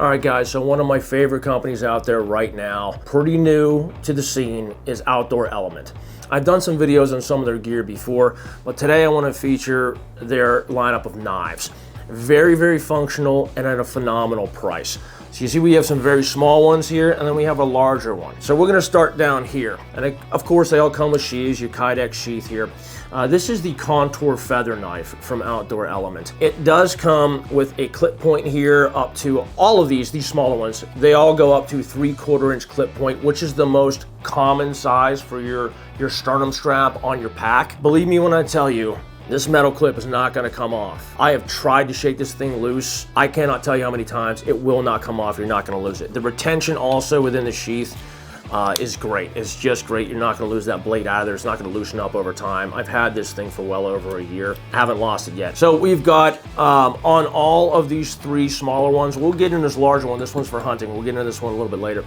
All right, guys, so one of my favorite companies out there right now, pretty new to the scene, is Outdoor Element. I've done some videos on some of their gear before, but today I want to feature their lineup of knives. Very, very functional and at a phenomenal price. So you see we have some very small ones here, and then we have a larger one. So we're going to start down here. And of course, they all come with sheaths, your Kydex sheath here. This is the Contour Feather Knife from Outdoor Element. It does come with a clip point here up to all of these smaller ones. They all go up to 3/4 inch clip point, which is the most common size for your sternum strap on your pack. Believe me when I tell you, this metal clip is not going to come off. I have tried to shake this thing loose. I cannot tell you how many times. It will not come off. You're not going to lose it. The retention also within the sheath is great. It's just great. You're not going to lose that blade out of there. It's not going to loosen up over time. I've had this thing for well over a year. I haven't lost it yet. So we've got on all of these three smaller ones, we'll get into this larger one. This one's for hunting. We'll get into this one a little bit later.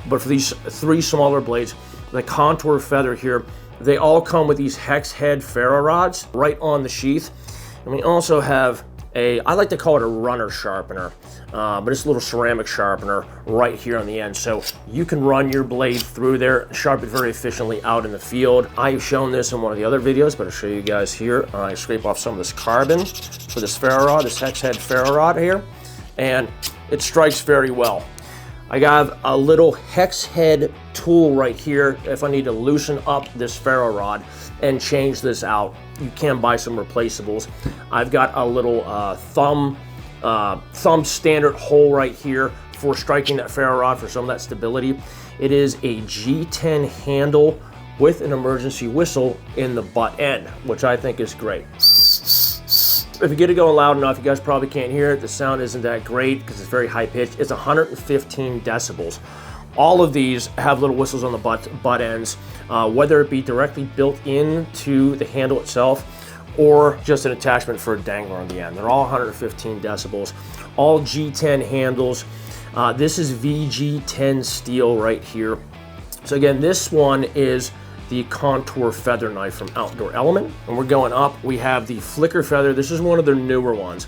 But for these three smaller blades, the Contour Feather here, they all come with these hex head ferro rods right on the sheath. And we also have I like to call it a runner sharpener, but it's a little ceramic sharpener right here on the end. So you can run your blade through there, sharpen it very efficiently out in the field. I've shown this in one of the other videos, but I'll show you guys here. I scrape off some of this carbon for this ferro rod, this hex head ferro rod here, and it strikes very well. I got a little hex head tool right here if I need to loosen up this ferro rod and change this out. You can buy some replaceables. I've got a little thumb standard hole right here for striking that ferro rod for some of that stability. It is a G10 handle with an emergency whistle in the butt end, which I think is great. If you get it going loud enough, you guys probably can't hear it. The sound isn't that great because it's very high pitched. It's 115 decibels. All of these have little whistles on the butt ends, whether it be directly built into the handle itself or just an attachment for a dangler on the end. They're all 115 decibels, all G10 handles. This is VG10 steel right here. So again, this one is the Contour Feather Knife from Outdoor Element. And we're going up, we have the Flicker Feather. This is one of their newer ones.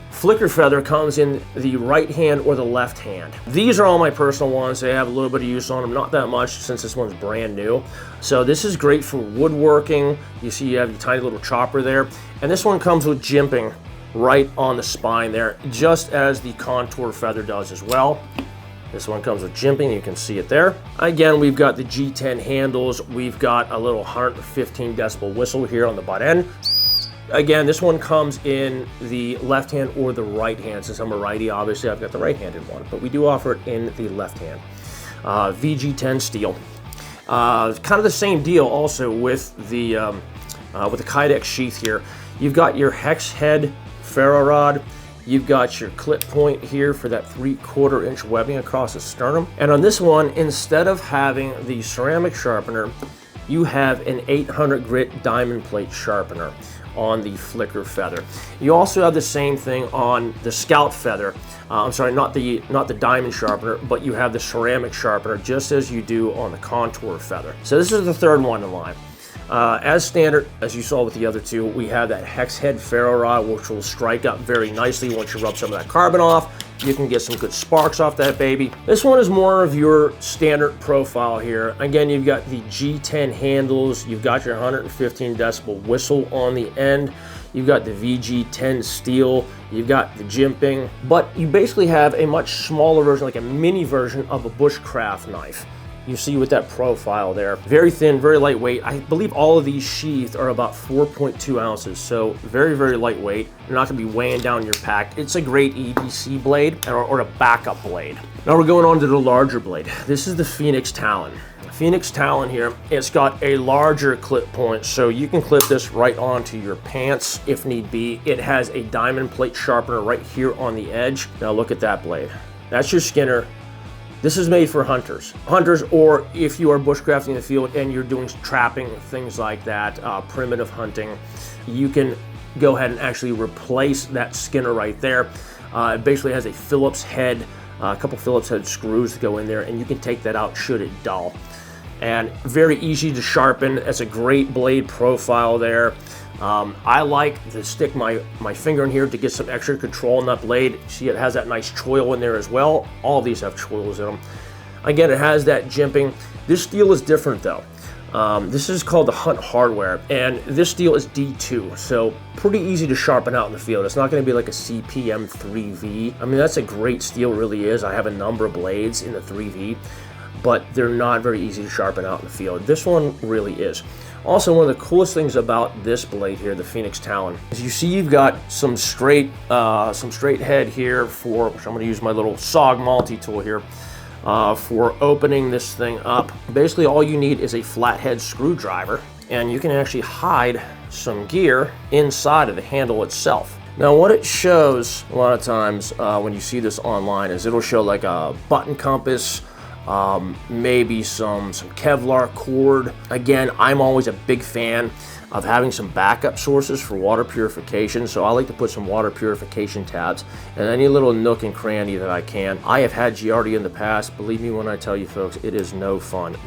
Flicker Feather comes in the right hand or the left hand. These are all my personal ones. They have a little bit of use on them, not that much since this one's brand new. So this is great for woodworking. You see you have your tiny little chopper there. And this one comes with jimping right on the spine there, just as the Contour Feather does as well. This one comes with jimping, you can see it there. Again, we've got the G10 handles. We've got a little 115 decibel whistle here on the butt end. Again, this one comes in the left hand or the right hand. Since I'm a righty, obviously I've got the right-handed one, but we do offer it in the left hand. VG10 steel. Kind of the same deal also with the Kydex sheath here. You've got your hex head ferro rod. You've got your clip point here for that 3/4 inch webbing across the sternum. And on this one, instead of having the ceramic sharpener, you have an 800 grit diamond plate sharpener on the Flicker Feather. You also have the same thing on the Scout Feather. I'm sorry, not the diamond sharpener, but you have the ceramic sharpener just as you do on the Contour Feather. So this is the third one in line. As standard, as you saw with the other two, we have that hex head ferro rod, which will strike up very nicely once you rub some of that carbon off. You can get some good sparks off that baby. This one is more of your standard profile here. Again, you've got the G10 handles, you've got your 115 decibel whistle on the end, you've got the VG10 steel, you've got the jimping, but you basically have a much smaller version, like a mini version of a bushcraft knife. You see with that profile there. Very thin, very lightweight. I believe all of these sheaths are about 4.2 ounces, so very, very lightweight. You're not gonna be weighing down your pack. It's a great EDC blade or a backup blade. Now we're going on to the larger blade. This is the Phoenix Talon. Phoenix Talon here, it's got a larger clip point, so you can clip this right onto your pants if need be. It has a diamond plate sharpener right here on the edge. Now look at that blade. That's your Skinner. This is made for hunters, or if you are bushcrafting in the field and you're doing trapping, things like that, primitive hunting, you can go ahead and actually replace that Skinner right there. It basically has a Phillips head, a couple Phillips head screws to go in there, and you can take that out should it dull. And very easy to sharpen. It's a great blade profile there. I like to stick my finger in here to get some extra control on that blade. See, it has that nice choil in there as well. All of these have choils in them. Again, it has that jimping. This steel is different though. This is called the Hunt Hardware, and this steel is D2, so pretty easy to sharpen out in the field. It's not going to be like a CPM 3V. I mean, that's a great steel, really is. I have a number of blades in the 3V, but they're not very easy to sharpen out in the field. This one really is. Also, one of the coolest things about this blade here, the Phoenix Talon, is you see you've got some straight head here for, which I'm going to use my little SOG multi-tool here. For opening this thing up. Basically all you need is a flathead screwdriver, and you can actually hide some gear inside of the handle itself. Now what it shows a lot of times when you see this online is it'll show like a button compass, maybe some Kevlar cord. Again, I'm always a big fan of having some backup sources for water purification, so I like to put some water purification tabs in any little nook and cranny that I can. I have had Giardi in the past. Believe me when I tell you folks, it is no fun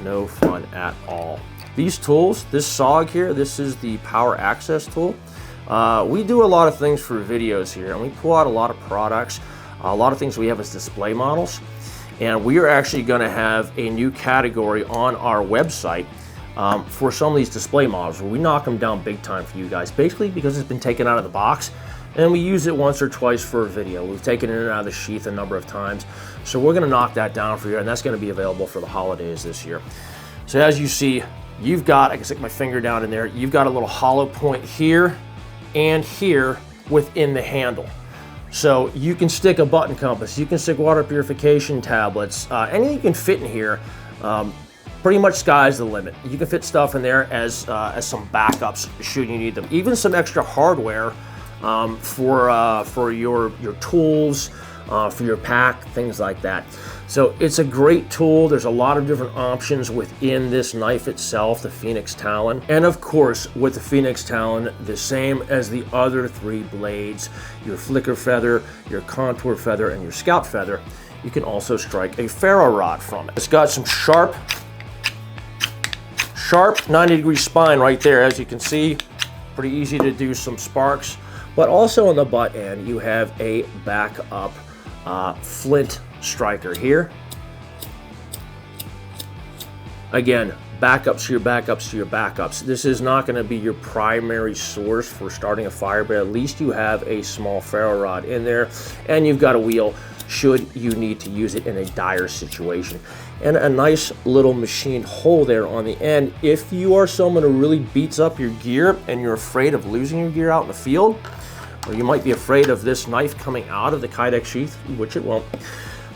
at all. These tools, this SOG here, this is the power access tool. We do a lot of things for videos here, and we pull out a lot of products. A lot of things we have as display models, and we are actually going to have a new category on our website for some of these display models where we knock them down big time for you guys, basically because it's been taken out of the box and we use it once or twice for a video. We've taken it out of the sheath a number of times, so we're going to knock that down for you, and that's going to be available for the holidays this year. So as you see, you've got, I can stick my finger down in there, you've got a little hollow point here and here within the handle. So you can stick a button compass, you can stick water purification tablets, anything you can fit in here. Pretty much sky's the limit. You can fit stuff in there as some backups should you need them. Even some extra hardware for your tools, for your pack, things like that. So it's a great tool. There's a lot of different options within this knife itself, the Phoenix Talon. And of course, with the Phoenix Talon, the same as the other three blades, your flicker feather, your contour feather, and your scalp feather, you can also strike a ferro rod from it. It's got some sharp 90-degree spine right there, as you can see. Pretty easy to do some sparks, but also on the butt end you have a backup flint striker here. Again, backups to your backups to your backups. This is not going to be your primary source for starting a fire, but at least you have a small ferro rod in there, and you've got a wheel should you need to use it in a dire situation. And a nice little machined hole there on the end if you are someone who really beats up your gear and you're afraid of losing your gear out in the field, or you might be afraid of this knife coming out of the Kydex sheath, which it won't.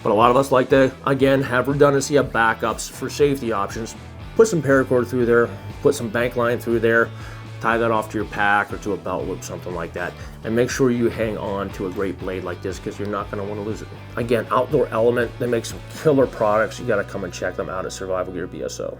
But a lot of us like to, again, have redundancy, have backups for safety options. Put some paracord through there, put some bank line through there, tie that off to your pack or to a belt loop, something like that, and make sure you hang on to a great blade like this because you're not going to want to lose it. Again, Outdoor Element, they make some killer products. You got to come and check them out at Survival Gear BSO.